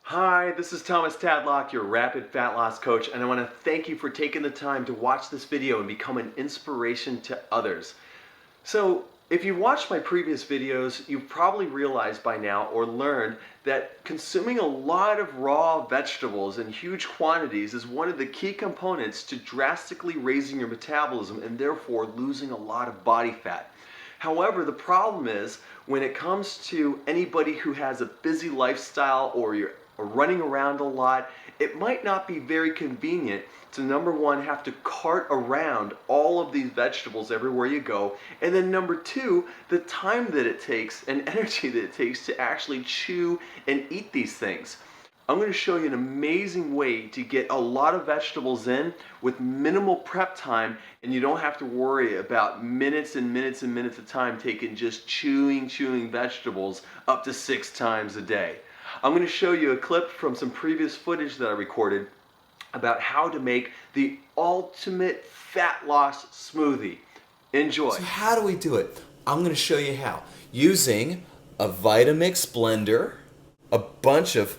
Hi, this is Thomas Tadlock, your rapid fat loss coach, and I want to thank you for taking the time to watch this video and become an inspiration to others. So, if you've watched my previous videos, you've probably realized by now or learned that consuming a lot of raw vegetables in huge quantities is one of the key components to drastically raising your metabolism and therefore losing a lot of body fat. However, the problem is when it comes to anybody who has a busy lifestyle or you're running around a lot, it might not be very convenient to, number one, have to cart around all of these vegetables everywhere you go, and then number two, the time that it takes and energy that it takes to actually chew and eat these things. I'm going to show you an amazing way to get a lot of vegetables in with minimal prep time, and you don't have to worry about minutes and minutes and minutes of time taken just chewing vegetables up to 6 times a day. I'm going to show you a clip from some previous footage that I recorded about how to make the ultimate fat loss smoothie. Enjoy. So how do we do it? I'm going to show you how. Using a vitamix blender, a bunch of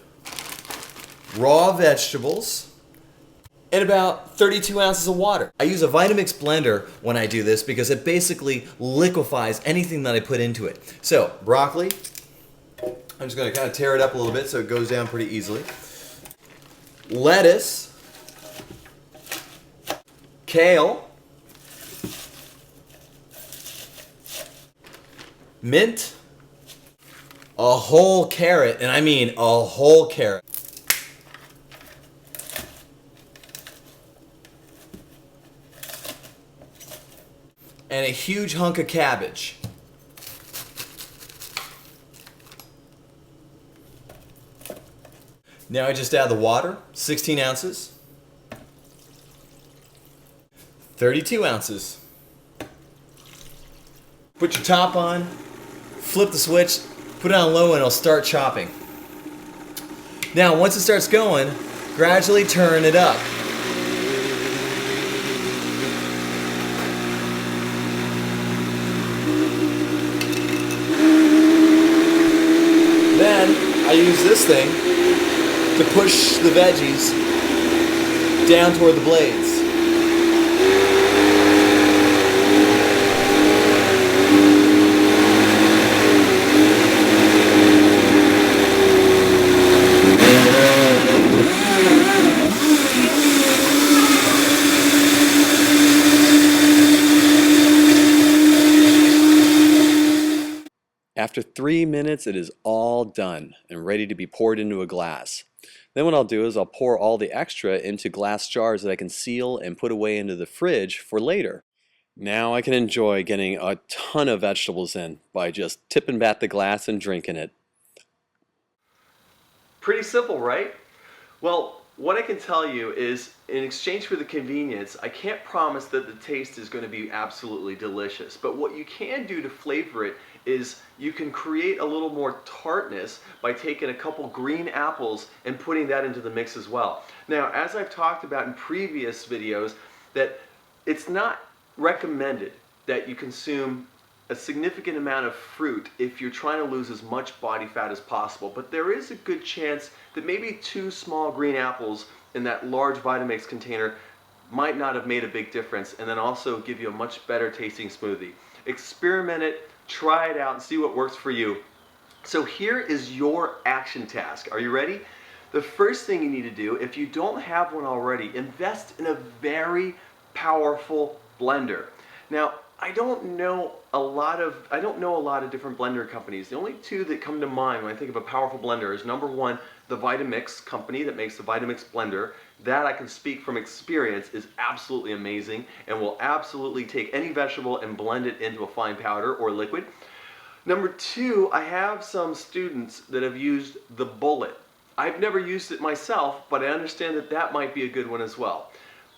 raw vegetables, and about 32 ounces of water. I use a vitamix blender when I do this because it basically liquefies anything that I put into it. So, broccoli, I'm just going to kind of tear it up a little bit so it goes down pretty easily. Lettuce, kale, mint, a whole carrot, and I mean a whole carrot. And a huge hunk of cabbage. Now I just add the water, 16 ounces, 32 ounces. Put your top on, flip the switch, put it on low, and it'll start chopping. Now once it starts going, gradually turn it up. Then I use this thing to push the veggies down toward the blades. After 3 minutes, it is all done and ready to be poured into a glass. Then what I'll do is I'll pour all the extra into glass jars that I can seal and put away into the fridge for later. Now I can enjoy getting a ton of vegetables in by just tipping back the glass and drinking it. Pretty simple, right? Well, what I can tell you is, in exchange for the convenience, I can't promise that the taste is going to be absolutely delicious. But what you can do to flavor it is you can create a little more tartness by taking a couple green apples and putting that into the mix as well. Now, as I've talked about in previous videos, that it's not recommended that you consume a significant amount of fruit if you're trying to lose as much body fat as possible, but there is a good chance that maybe 2 small green apples in that large Vitamix container might not have made a big difference, and then also give you a much better tasting smoothie. Experiment it, try it out, and see what works for you. So here is your action task. Are you ready? The first thing you need to do, if you don't have one already, invest in a very powerful blender. Now, I don't know a lot of different blender companies. The only 2 that come to mind when I think of a powerful blender is, number 1, the Vitamix company that makes the Vitamix blender. That, I can speak from experience, is absolutely amazing and will absolutely take any vegetable and blend it into a fine powder or liquid. Number 2, I have some students that have used the Bullet. I've never used it myself, but I understand that that might be a good one as well.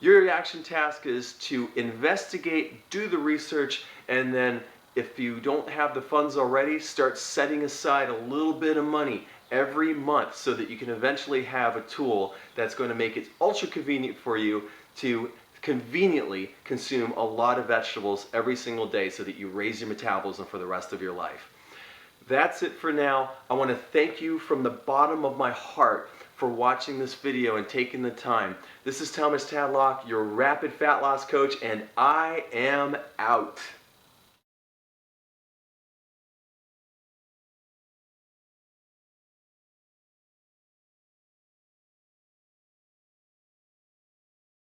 Your action task is to investigate, do the research, and then if you don't have the funds already, start setting aside a little bit of money every month so that you can eventually have a tool that's going to make it ultra convenient for you to conveniently consume a lot of vegetables every single day so that you raise your metabolism for the rest of your life. That's it for now. I want to thank you from the bottom of my heart for watching this video and taking the time. This is Thomas Tadlock, your rapid fat loss coach, and I am out.